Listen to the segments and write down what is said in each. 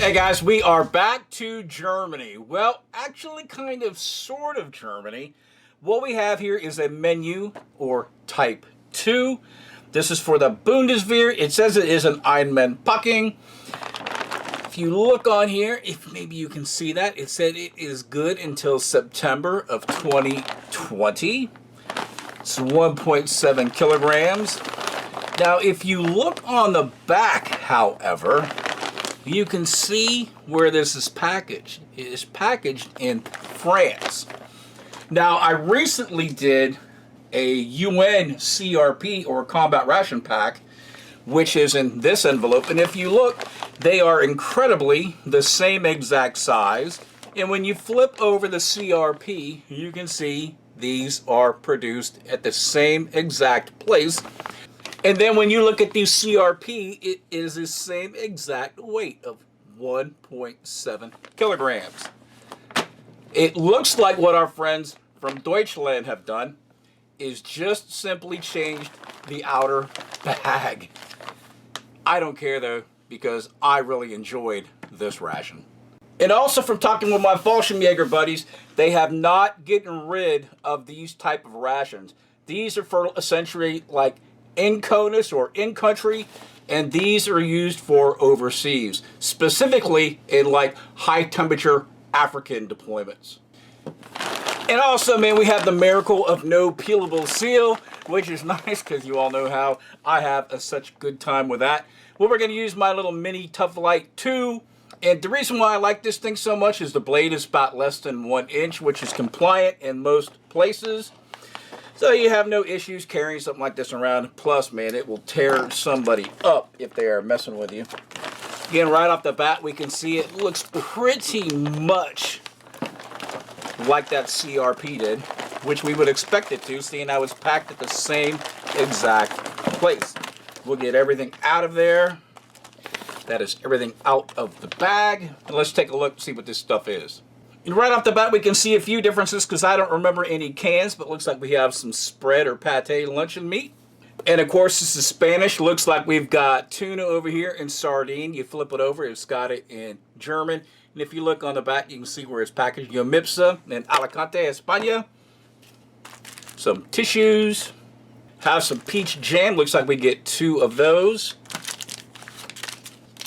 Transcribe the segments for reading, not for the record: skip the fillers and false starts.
Hey guys, we are back to Germany. Well, actually kind of sort of Germany. What we have here is a menu or type 2. This is for the Bundeswehr. It says it is an Einmannpackung. If you look on here, if maybe you can see that, it said it is good until September of 2020. It's 1.7 kilograms. Now, if you look on the back, however, you can see where this is packaged. It is packaged in France. Now, I recently did a UN CRP or combat ration pack, which is in this envelope. And if you look, they are incredibly the same exact size. And when you flip over the CRP, you can see these are produced at the same exact place. And then when you look at the CRP, it is the same exact weight of 1.7 kilograms. It looks like what our friends from Deutschland have done is just simply changed the outer bag. I don't care though, because I really enjoyed this ration. And also from talking with my Fallschirmjäger buddies, they have not gotten rid of these type of rations. These are for essentially like in CONUS or in country, and these are used for overseas, specifically in like high temperature African deployments. And also, man, we have the miracle of no peelable seal, which is nice because you all know how I have such good time with that. Well, we're going to use my little mini Tough Light 2. And the reason why I like this thing so much is the blade is about less than 1 inch, which is compliant in most places. So you have no issues carrying something like this around. Plus, man, it will tear somebody up if they are messing with you. Again, right off the bat, we can see it looks pretty much like that CRP did, which we would expect it to, seeing how it's packed at the same exact place. We'll get everything out of there. That is everything out of the bag. And let's take a look and see what this stuff is. And right off the bat, we can see a few differences because I don't remember any cans, but it looks like we have some spread or pate luncheon meat. And of course, this is Spanish. Looks like we've got tuna over here and sardine. You flip it over, it's got it in German. And if you look on the back, you can see where it's packaged. Mipsa and Alicante, España. Some tissues. Have some peach jam. Looks like we get 2 of those.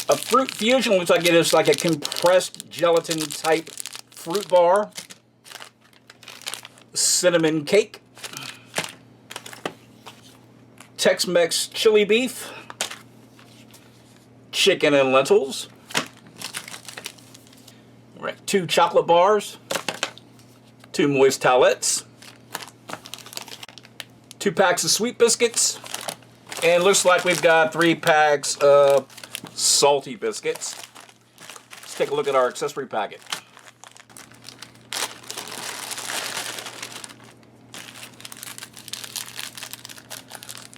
A fruit fusion. Looks like it is like a compressed gelatin type fruit bar. Cinnamon cake. Tex-Mex chili beef. Chicken and lentils. All right, 2 chocolate bars. 2 moist talettes. 2 packs of sweet biscuits. And it looks like we've got 3 packs of salty biscuits. Let's take a look at our accessory packet.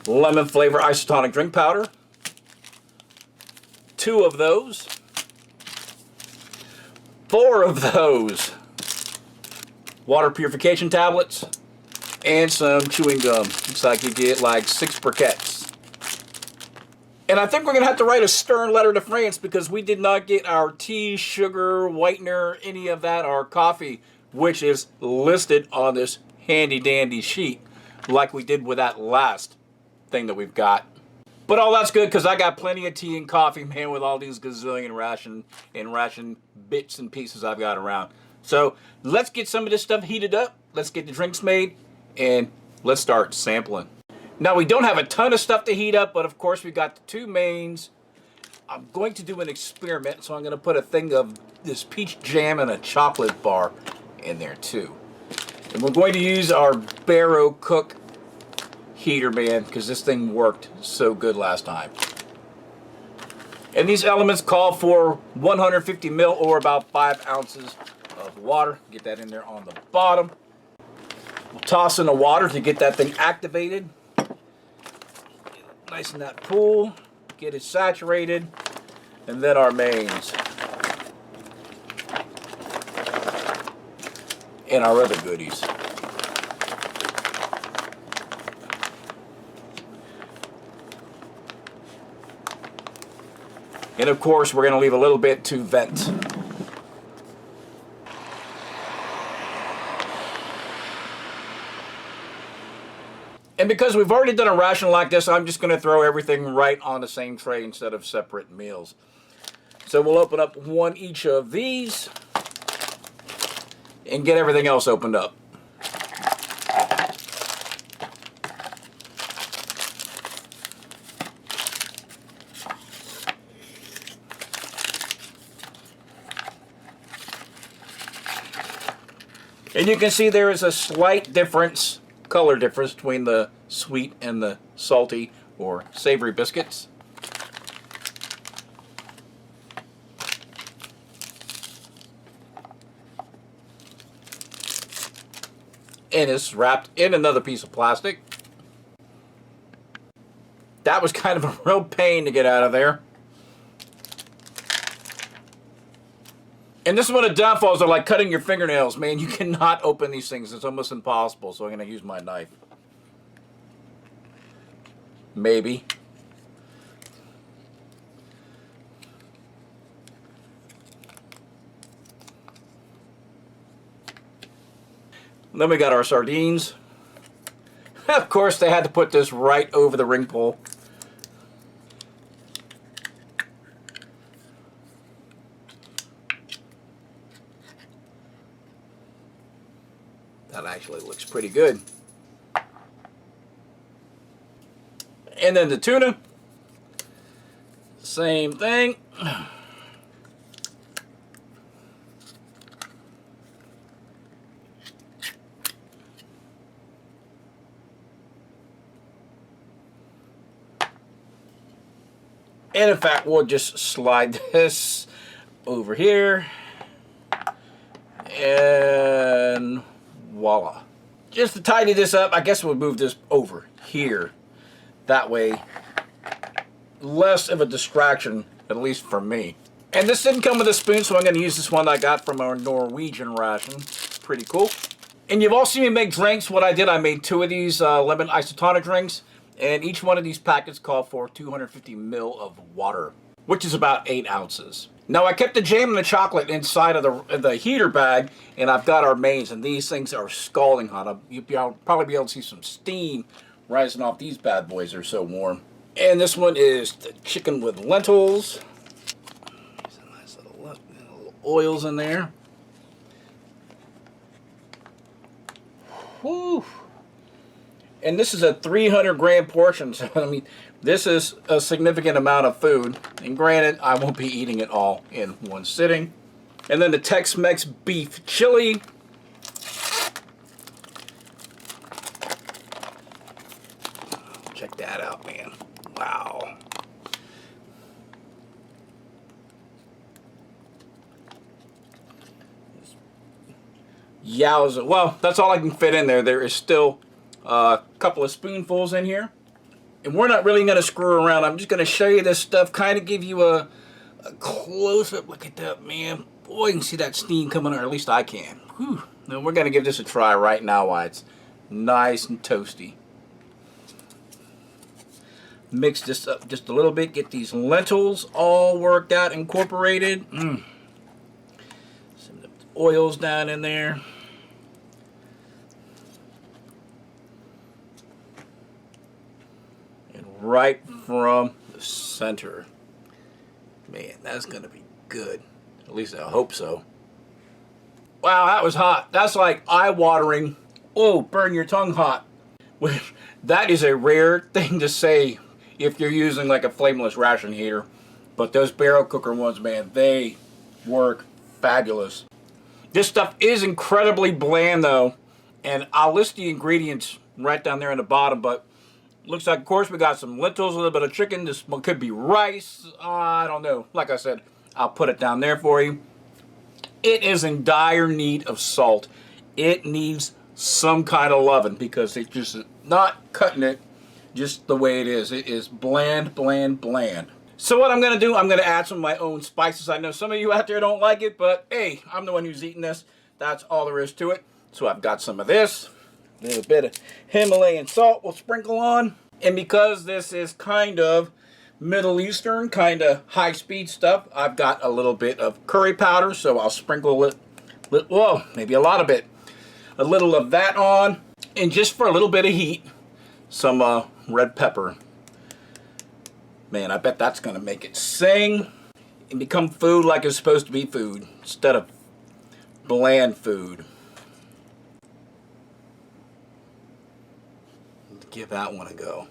Lemon flavor isotonic drink powder. 2 of those. 4 of those. Water purification tablets. And some chewing gum. Looks like you get like 6 briquettes. And I think we're going to have to write a stern letter to France because we did not get our tea, sugar, whitener, any of that, our coffee, which is listed on this handy dandy sheet like we did with that last thing that we've got. But all that's good because I got plenty of tea and coffee, man, with all these gazillion ration bits and pieces I've got around. So let's get some of this stuff heated up. Let's get the drinks made and let's start sampling. Now, we don't have a ton of stuff to heat up, but of course we got the 2 mains. I'm going to do an experiment, so I'm going to put a thing of this peach jam and a chocolate bar in there too. And we're going to use our Barrow Cook heater, man, because this thing worked so good last time. And these elements call for 150 mil or about 5 ounces of water. Get that in there on the bottom. We'll toss in the water to get that thing activated. Nice in that pool. Get it saturated. And then our mains. And our other goodies. And of course, we're going to leave a little bit to vent. And because we've already done a ration like this, I'm just going to throw everything right on the same tray instead of separate meals. So we'll open up one each of these and get everything else opened up. And you can see there is a slight difference, color difference, between the sweet and the salty or savory biscuits. And it's wrapped in another piece of plastic. That was kind of a real pain to get out of there. And this is one of the downfalls of like cutting your fingernails, man. You cannot open these things. It's almost impossible. So I'm going to use my knife. Maybe. And then we got our sardines. Of course, they had to put this right over the ring pole. That actually looks pretty good. And then the tuna, same thing. And in fact, we'll just slide this over here. And voila. Just to tidy this up, I guess we'll move this over here. That way, less of a distraction, at least for me. And this didn't come with a spoon, so I'm going to use this one I got from our Norwegian ration. Pretty cool. And you've all seen me make drinks. What I did, I made 2 of these lemon isotonic drinks. And each one of these packets called for 250 ml of water, which is about 8 ounces. Now I kept the jam and the chocolate inside of the heater bag, and I've got our mains, and these things are scalding hot. You'll probably be able to see some steam rising off these bad boys. They're so warm. And this one is the chicken with lentils. There's a nice little oils in there. Whew. And this is a 300 gram portion, so I mean, this is a significant amount of food. And granted, I won't be eating it all in one sitting. And then the Tex-Mex beef chili. Check that out, man. Wow. Yowza. Well, that's all I can fit in there. There is still a couple of spoonfuls in here. And we're not really going to screw around. I'm just going to show you this stuff, kind of give you a close-up look at that, man. Boy, you can see that steam coming out, or at least I can. Whew. Now we're going to give this a try right now while it's nice and toasty. Mix this up just a little bit, get these lentils all worked out, incorporated. Some of the oils down in there. Right from the center. Man, that's gonna be good. At least I hope so. Wow, that was hot. That's like eye-watering. Oh, burn your tongue hot. That is a rare thing to say if you're using like a flameless ration heater. But those barrel cooker ones, man, they work fabulous. This stuff is incredibly bland though, and I'll list the ingredients right down there in the bottom, but looks like, of course, we got some lentils, a little bit of chicken. This one could be rice. I don't know. Like I said, I'll put it down there for you. It is in dire need of salt. It needs some kind of loving because it's just not cutting it just the way it is. It is bland, bland, bland. So what I'm going to do, I'm going to add some of my own spices. I know some of you out there don't like it, but hey, I'm the one who's eating this. That's all there is to it. So I've got some of this. A little bit of Himalayan salt we'll sprinkle on. And because this is kind of Middle Eastern kind of high-speed stuff. I've got a little bit of curry powder, so I'll sprinkle it, whoa, maybe a lot of it. A little of that on, and just for a little bit of heat, some red pepper. Man, I bet that's going to make it sing and become food like it's supposed to be food, instead of bland food. Give that one a go.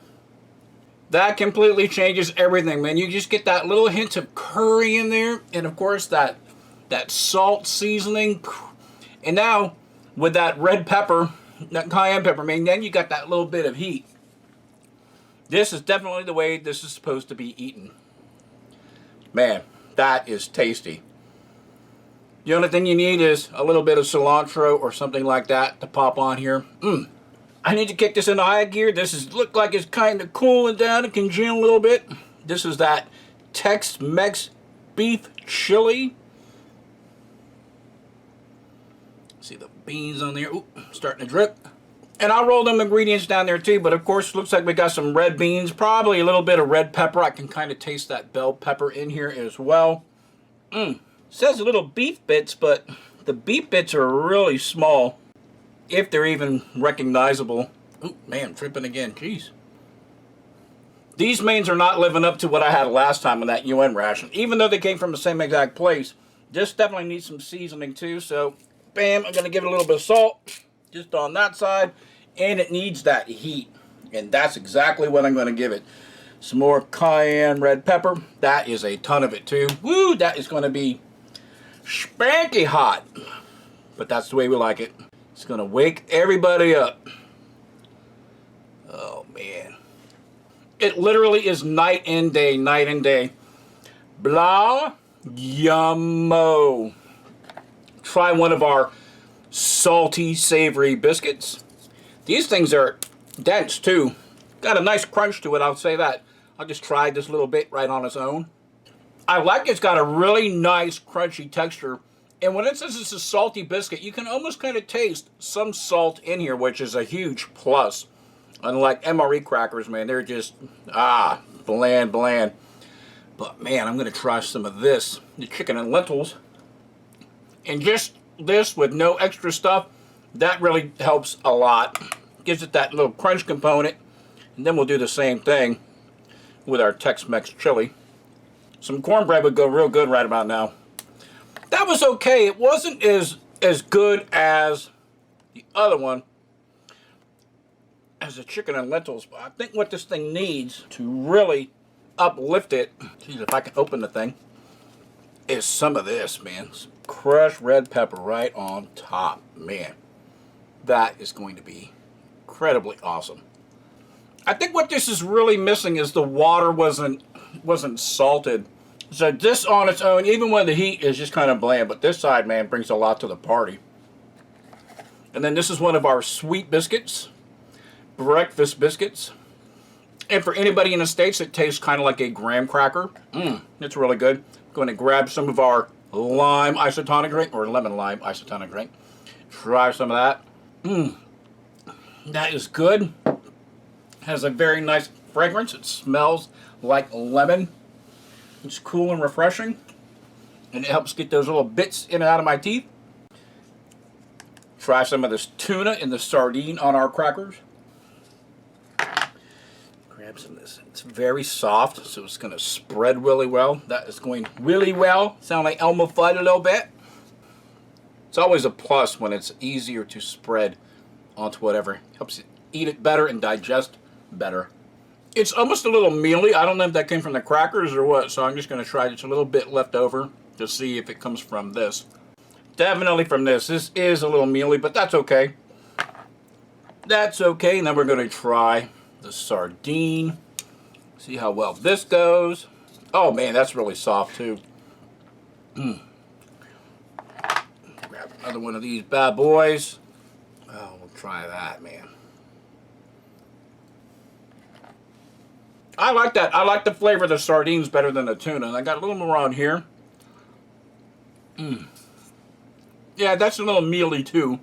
That completely changes everything, man. You just get that little hint of curry in there, and of course that salt seasoning. And now with that red pepper, that cayenne pepper, man, then you got that little bit of heat. This is definitely the way this is supposed to be eaten. Man, that is tasty. The only thing you need is a little bit of cilantro or something like that to pop on here. I need to kick this into high gear. This is look like it's kind of cooling down and congealing a little bit. This is that Tex-Mex beef chili. See the beans on there. Ooh, starting to drip. And I'll roll them ingredients down there too, but of course looks like we got some red beans, probably a little bit of red pepper. I can kind of taste that bell pepper in here as well. Says little beef bits, but the beef bits are really small, if they're even recognizable. Oh man, tripping again, jeez. These mains are not living up to what I had last time on that UN ration. Even though they came from the same exact place, this definitely needs some seasoning too, so bam, I'm gonna give it a little bit of salt, just on that side, and it needs that heat, and that's exactly what I'm gonna give it. Some more cayenne red pepper, that is a ton of it too. Woo, that is gonna be spanky hot, but that's the way we like it. It's gonna wake everybody up. Oh man. It literally is night and day, night and day. Blah, yummo. Try one of our salty, savory biscuits. These things are dense too. Got a nice crunch to it, I'll say that. I'll just try this little bit right on its own. I like it's got a really nice crunchy texture. And when it says it's a salty biscuit, you can almost kind of taste some salt in here, which is a huge plus. Unlike MRE crackers, man, they're just, bland, bland. But man, I'm going to try some of this, the chicken and lentils. And just this with no extra stuff, that really helps a lot. Gives it that little crunch component. And then we'll do the same thing with our Tex-Mex chili. Some cornbread would go real good right about now. That was okay. It wasn't as good as the other one, as the chicken and lentils. But I think what this thing needs to really uplift it, geez, if I can open the thing, is some of this, man. Some crushed red pepper right on top. Man, that is going to be incredibly awesome. I think what this is really missing is the water wasn't salted. So this on its own, even when the heat is just kind of bland, but this side, man, brings a lot to the party. And then this is one of our sweet biscuits, breakfast biscuits. And for anybody in the States, it tastes kind of like a graham cracker. It's really good. I'm going to grab some of our lime isotonic drink, or lemon lime isotonic drink. Try some of that. That is good. Has a very nice fragrance. It smells like lemon. It's cool and refreshing, and it helps get those little bits in and out of my teeth. Try some of this tuna and the sardine on our crackers. Grab some of this. It's very soft, so it's going to spread really well. That is going really well. Sound like Elmo Fudd a little bit. It's always a plus when it's easier to spread onto whatever. Helps you eat it better and digest better. It's almost a little mealy. I don't know if that came from the crackers or what, so I'm just going to try just a little bit left over to see if it comes from this. Definitely from this. This is a little mealy, but that's okay. That's okay. And then we're going to try the sardine. See how well this goes. Oh man, that's really soft too. Grab another one of these bad boys. Oh, we'll try that, man. I like that. I like the flavor of the sardines better than the tuna. I got a little more on here. Yeah, that's a little mealy too.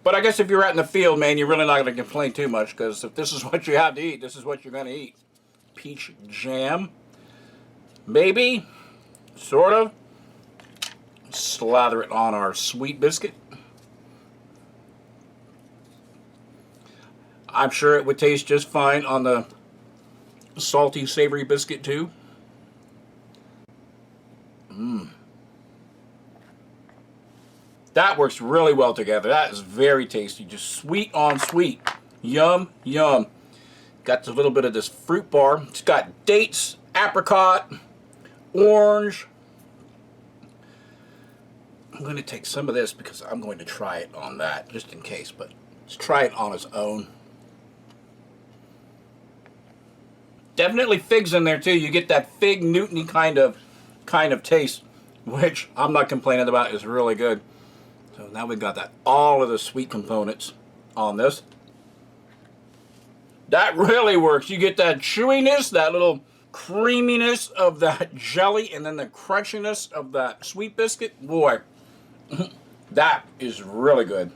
But I guess if you're out in the field, man, you're really not going to complain too much, because if this is what you have to eat, this is what you're going to eat. Peach jam. maybe, sort of. Slather it on our sweet biscuit. I'm sure it would taste just fine on the salty, savory biscuit too. That works really well together. That is very tasty. Just sweet on sweet. Yum, yum. Got a little bit of this fruit bar. It's got dates, apricot, orange. I'm going to take some of this because I'm going to try it on that, just in case. But let's try it on its own. Definitely figs in there too. You get that fig Newton-y kind of taste, which I'm not complaining about. Is really good. So now we've got that all of the sweet components on this. That really works. You get that chewiness, that little creaminess of that jelly, and then the crunchiness of that sweet biscuit. Boy, that is really good.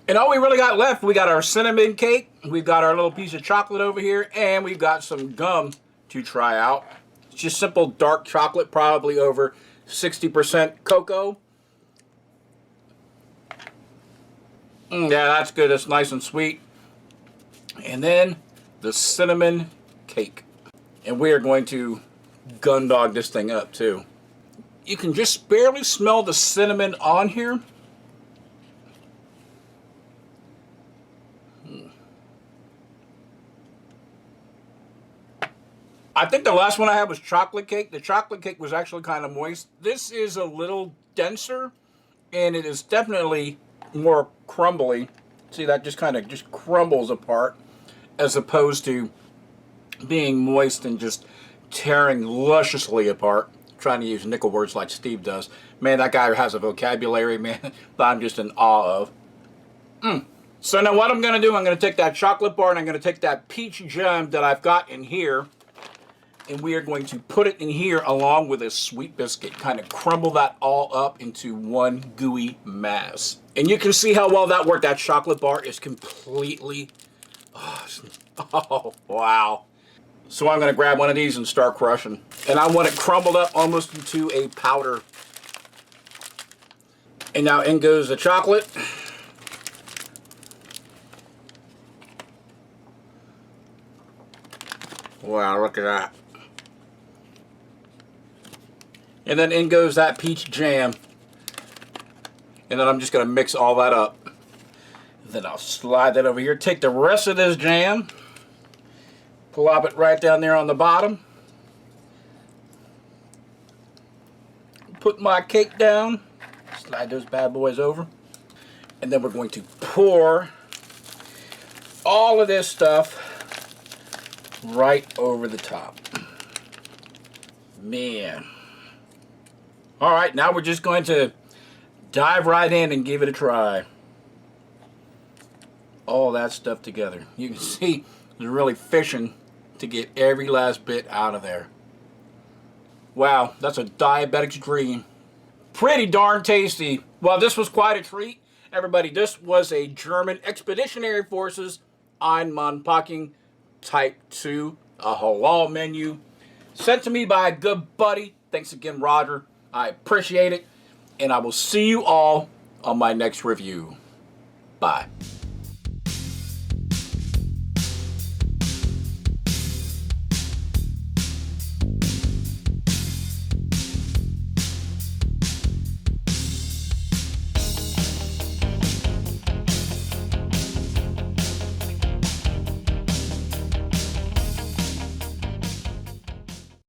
And all we really got left, we got our cinnamon cake, we've got our little piece of chocolate over here, and we've got some gum to try out. It's just simple dark chocolate, probably over 60% cocoa. Yeah, that's good. It's nice and sweet. And then the cinnamon cake. And we are going to Gundog this thing up too. You can just barely smell the cinnamon on here. I think the last one I had was chocolate cake. The chocolate cake was actually kind of moist. This is a little denser, and it is definitely more crumbly. See, that just kind of just crumbles apart, as opposed to being moist and just tearing lusciously apart. Trying to use nickel words like Steve does. Man, that guy has a vocabulary, man, that I'm just in awe of. So now what I'm going to do, I'm going to take that chocolate bar and I'm going to take that peach jam that I've got in here, and we are going to put it in here along with this sweet biscuit. Kind of crumble that all up into one gooey mass. And you can see how well that worked. That chocolate bar is completely... Oh, wow. So I'm going to grab one of these and start crushing. And I want it crumbled up almost into a powder. And now in goes the chocolate. Wow, look at that. And then in goes that peach jam. And then I'm just going to mix all that up. Then I'll slide that over here. Take the rest of this jam. Plop it right down there on the bottom. Put my cake down. Slide those bad boys over. And then we're going to pour all of this stuff right over the top. Man. Alright, now we're just going to dive right in and give it a try. All that stuff together. You can see they're really fishing to get every last bit out of there. Wow, that's a diabetic's dream. Pretty darn tasty. Well, this was quite a treat. Everybody, this was a German Expeditionary Forces Einmannpackung Type 2, a halal menu, sent to me by a good buddy. Thanks again, Roger. I appreciate it. And I will see you all on my next review. Bye.